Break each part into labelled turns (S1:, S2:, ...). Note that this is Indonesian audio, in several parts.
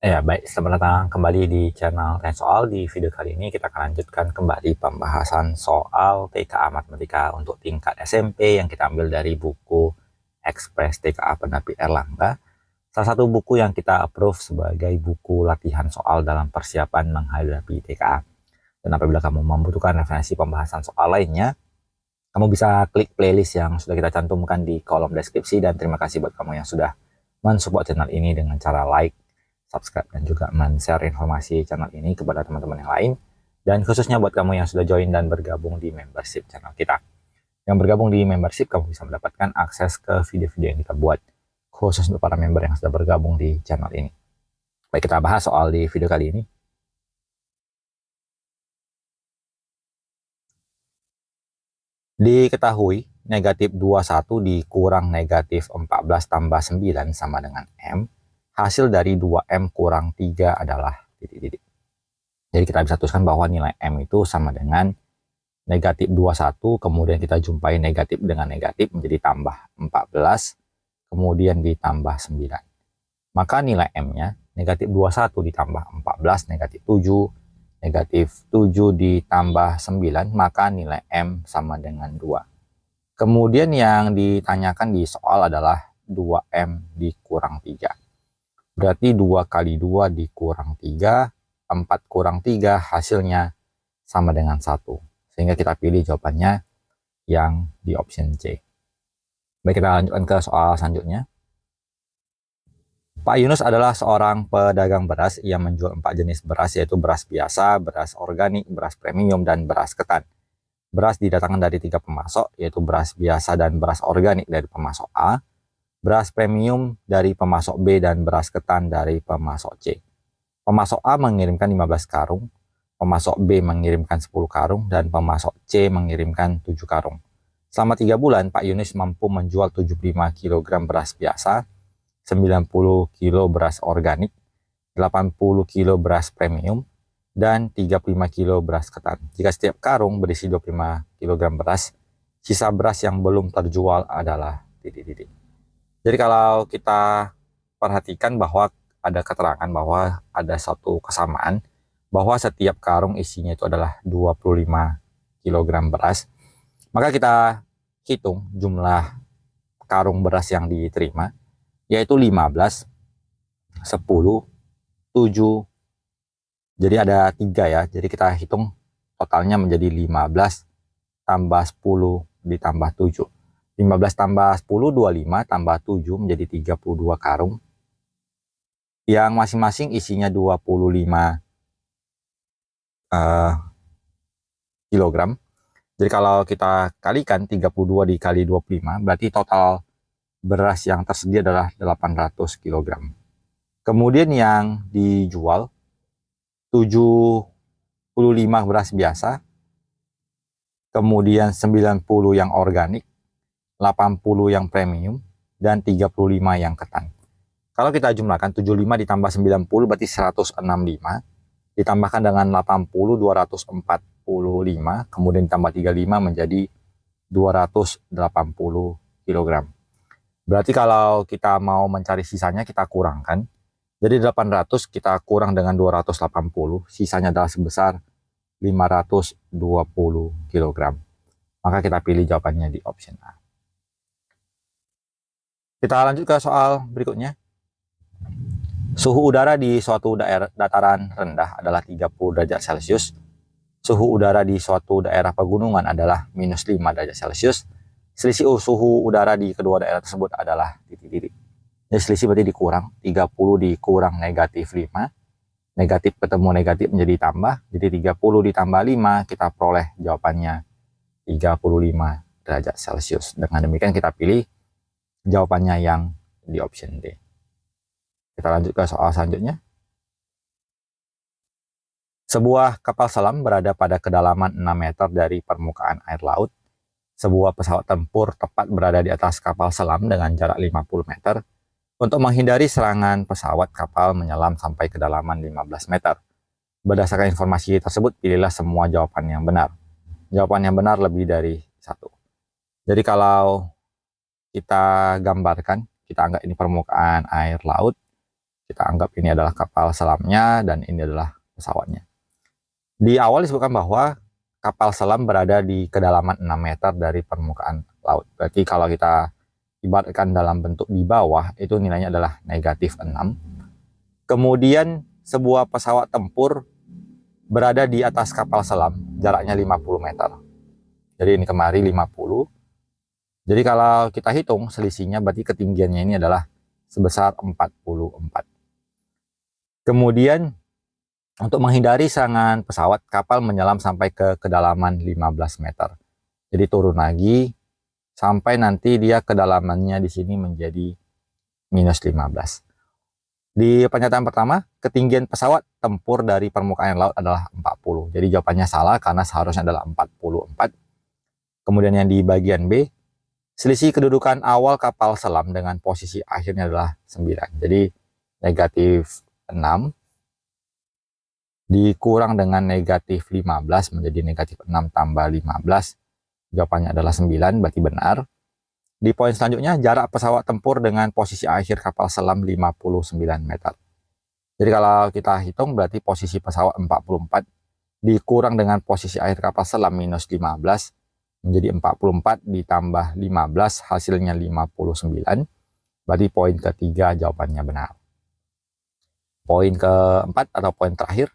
S1: Ya, baik. Selamat datang kembali di channel Tanya Soal. Di video kali ini kita akan lanjutkan kembali pembahasan soal TKA Matematika untuk tingkat SMP yang kita ambil dari buku Ekspres TKA Pendamping Erlangga. Salah satu buku yang kita approve sebagai buku latihan soal dalam persiapan menghadapi TKA. Dan apabila kamu membutuhkan referensi pembahasan soal lainnya, kamu bisa klik playlist yang sudah kita cantumkan di kolom deskripsi. Dan terima kasih buat kamu yang sudah mensupport channel ini dengan cara like, subscribe, dan juga men-share informasi channel ini kepada teman-teman yang lain. Dan khususnya buat kamu yang sudah join dan bergabung di membership channel kita. Yang bergabung di membership, kamu bisa mendapatkan akses ke video-video yang kita buat khusus untuk para member yang sudah bergabung di channel ini. Baik, kita bahas soal di video kali ini. Diketahui negatif 21 dikurang negatif 14 tambah 9 sama dengan M. Hasil dari 2M kurang 3 adalah titik-titik. Jadi kita bisa tuliskan bahwa nilai M itu sama dengan negatif 21, kemudian kita jumpai negatif dengan negatif menjadi tambah 14, kemudian ditambah 9. Maka nilai M-nya negatif 21 ditambah 14, negatif 7, negatif 7 ditambah 9, maka nilai M sama dengan 2. Kemudian yang ditanyakan di soal adalah 2M dikurang 3. Berarti 2 kali 2 dikurang 3, 4 kurang 3 hasilnya sama dengan 1. Sehingga kita pilih jawabannya yang di option C. Baik, kita lanjutkan ke soal selanjutnya. Pak Yunus adalah seorang pedagang beras. Ia menjual 4 jenis beras, yaitu beras biasa, beras organik, beras premium, dan beras ketan. Beras didatangkan dari 3 pemasok, yaitu beras biasa dan beras organik dari pemasok A, beras premium dari pemasok B, dan beras ketan dari pemasok C. Pemasok A mengirimkan 15 karung, pemasok B mengirimkan 10 karung, dan pemasok C mengirimkan 7 karung. Selama 3 bulan, Pak Yunus mampu menjual 75 kg beras biasa, 90 kg beras organik, 80 kg beras premium, dan 35 kg beras ketan. Jika setiap karung berisi 25 kg beras, sisa beras yang belum terjual adalah titik-titik. Jadi kalau kita perhatikan bahwa ada keterangan bahwa ada satu kesamaan, bahwa setiap karung isinya itu adalah 25 kg beras, maka kita hitung jumlah karung beras yang diterima, yaitu 15, 10, 7. Jadi ada 3 ya. Jadi kita hitung totalnya menjadi 15 tambah 10 ditambah 7. 15 tambah 10, 25, tambah 7 menjadi 32 karung. Yang masing-masing isinya 25 kilogram. Jadi kalau kita kalikan 32 dikali 25, berarti total beras yang tersedia adalah 800 kg. Kemudian yang dijual 75 beras biasa, kemudian 90 yang organik, 80 yang premium, dan 35 yang ketan. Kalau kita jumlahkan 75 ditambah 90 berarti 165, ditambahkan dengan 80, 245, kemudian ditambah 35 menjadi 280 kg. Berarti kalau kita mau mencari sisanya, kita kurangkan. Jadi 800 kita kurang dengan 280, sisanya adalah sebesar 520 kg. Maka kita pilih jawabannya di option A. Kita lanjut ke soal berikutnya. Suhu udara di suatu dataran rendah adalah 30 derajat Celcius. Suhu udara di suatu daerah pegunungan adalah minus 5 derajat Celcius. Selisih suhu udara di kedua daerah tersebut adalah titik-titik. Jadi selisih berarti dikurang, 30 dikurang negatif 5. Negatif ketemu negatif menjadi tambah. Jadi 30 ditambah 5, kita peroleh jawabannya 35 derajat Celcius. Dengan demikian kita pilih jawabannya yang di option D. Kita lanjut ke soal selanjutnya. Sebuah kapal selam berada pada kedalaman 6 meter dari permukaan air laut. Sebuah pesawat tempur tepat berada di atas kapal selam dengan jarak 50 meter. Untuk menghindari serangan pesawat, kapal menyelam sampai kedalaman 15 meter. Berdasarkan informasi tersebut, pilihlah semua jawaban yang benar. Jawaban yang benar lebih dari 1. Jadi kalau kita gambarkan, kita anggap ini permukaan air laut. Kita anggap ini adalah kapal selamnya dan ini adalah pesawatnya. Di awal disebutkan bahwa kapal selam berada di kedalaman 6 meter dari permukaan laut. Berarti kalau kita ibaratkan dalam bentuk di bawah, itu nilainya adalah negatif 6. Kemudian sebuah pesawat tempur berada di atas kapal selam, jaraknya 50 meter. Jadi ini kemari 50. Jadi kalau kita hitung selisihnya, berarti ketinggiannya ini adalah sebesar 44. Kemudian untuk menghindari serangan pesawat, kapal menyelam sampai ke kedalaman 15 meter. Jadi turun lagi sampai nanti dia kedalamannya di sini menjadi minus 15. Di pernyataan pertama, ketinggian pesawat tempur dari permukaan laut adalah 40. Jadi jawabannya salah karena seharusnya adalah 44. Kemudian yang di bagian B, selisih kedudukan awal kapal selam dengan posisi akhirnya adalah 9. Jadi negatif 6 dikurang dengan negatif 15 menjadi negatif 6 tambah 15. Jawabannya adalah 9, berarti benar. Di poin selanjutnya, jarak pesawat tempur dengan posisi akhir kapal selam 59 meter. Jadi kalau kita hitung berarti posisi pesawat 44 dikurang dengan posisi akhir kapal selam minus 15 menjadi 44 ditambah 15 hasilnya 59. Berarti poin ketiga jawabannya benar. Poin keempat atau poin terakhir,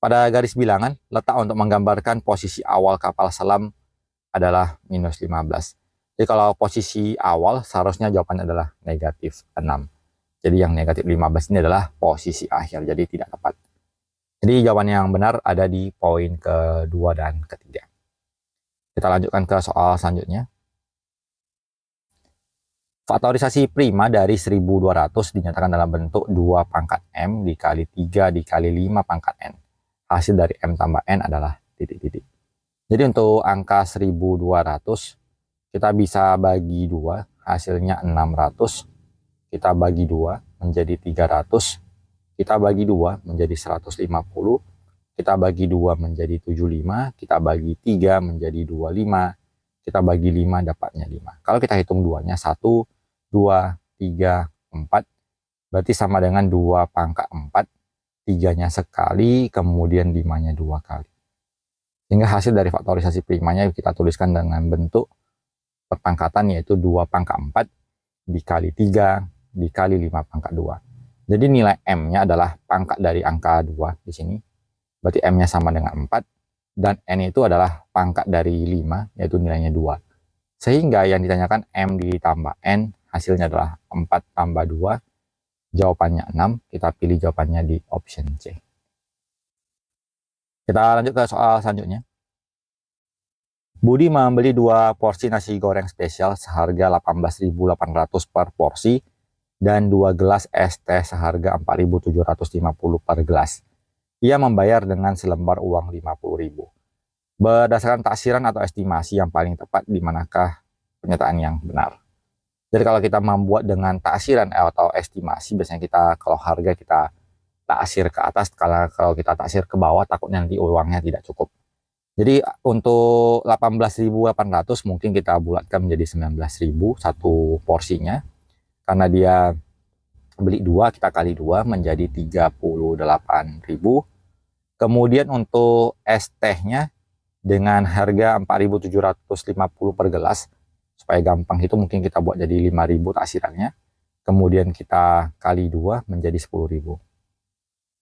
S1: pada garis bilangan letak untuk menggambarkan posisi awal kapal selam adalah minus 15. Jadi kalau posisi awal seharusnya jawabannya adalah negatif 6. Jadi yang negatif 15 ini adalah posisi akhir, jadi tidak tepat. Jadi jawaban yang benar ada di poin kedua dan ketiga. Kita lanjutkan ke soal selanjutnya. Faktorisasi prima dari 1200 dinyatakan dalam bentuk 2 pangkat M dikali 3 dikali 5 pangkat N. Hasil dari M tambah N adalah titik-titik. Jadi untuk angka 1200 kita bisa bagi 2, hasilnya 600. Kita bagi 2 menjadi 300. Kita bagi 2 menjadi 150. Kita bagi 2 menjadi 75, kita bagi 3 menjadi 25, kita bagi 5 dapatnya 5. Kalau kita hitung 2-nya 1, 2, 3, 4, berarti sama dengan 2 pangkat 4, 3-nya sekali, kemudian 5-nya 2 kali. Sehingga hasil dari faktorisasi primanya kita tuliskan dengan bentuk perpangkatan, yaitu 2 pangkat 4 dikali 3 dikali 5 pangkat 2. Jadi nilai M-nya adalah pangkat dari angka 2 di sini. Berarti M-nya sama dengan 4, dan N itu adalah pangkat dari 5, yaitu nilainya 2. Sehingga yang ditanyakan M ditambah N, hasilnya adalah 4 tambah 2, jawabannya 6, kita pilih jawabannya di option C. Kita lanjut ke soal selanjutnya. Budi membeli 2 porsi nasi goreng spesial seharga 18.800 per porsi, dan 2 gelas es teh seharga 4.750 per gelas. Ia membayar dengan selembar uang 50.000. Berdasarkan taksiran atau estimasi yang paling tepat, di manakah pernyataan yang benar? Jadi kalau kita membuat dengan taksiran atau estimasi, biasanya kita kalau harga kita taksir ke atas, kalau kita taksir ke bawah takutnya nanti uangnya tidak cukup. Jadi untuk 18.800 mungkin kita bulatkan menjadi 19.000 satu porsinya. Karena dia beli 2, kita kali 2 menjadi 38.000. Kemudian untuk es tehnya dengan harga 4.750 per gelas, supaya gampang itu mungkin kita buat jadi 5.000 taksirannya. Kemudian kita kali 2 menjadi 10.000.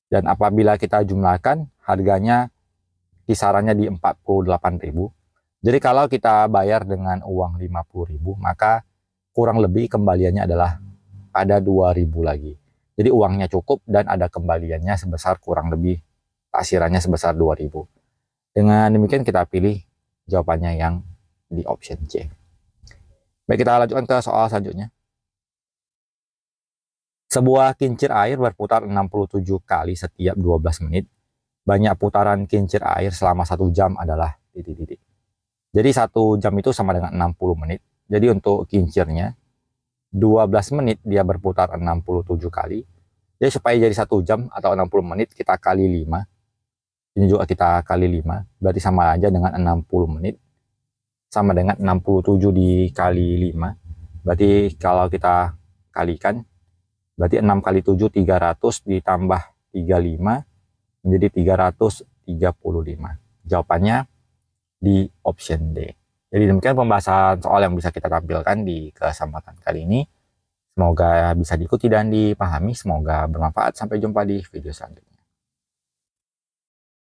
S1: Dan apabila kita jumlahkan, harganya kisarannya di 48.000. Jadi kalau kita bayar dengan uang 50.000, maka kurang lebih kembaliannya adalah ada 2.000 lagi. Jadi uangnya cukup dan ada kembaliannya sebesar kurang lebih taksirannya sebesar 2.000. Dengan demikian kita pilih jawabannya yang di option C. Baik, kita lanjutkan ke soal selanjutnya. Sebuah kincir air berputar 67 kali setiap 12 menit. Banyak putaran kincir air selama 1 jam adalah titik-titik. Jadi 1 jam itu sama dengan 60 menit. Jadi untuk kincirnya 12 menit dia berputar 67 kali. Jadi supaya jadi 1 jam atau 60 menit kita kali 5. Ini juga kita kali 5, berarti sama aja dengan 60 menit. Sama dengan 67 dikali 5. Berarti kalau kita kalikan, Berarti 6 kali 7 300 ditambah 35 menjadi 335. Jawabannya di option D. Jadi demikian pembahasan soal yang bisa kita tampilkan di kesempatan kali ini. Semoga bisa diikuti dan dipahami. Semoga bermanfaat. Sampai jumpa di video selanjutnya.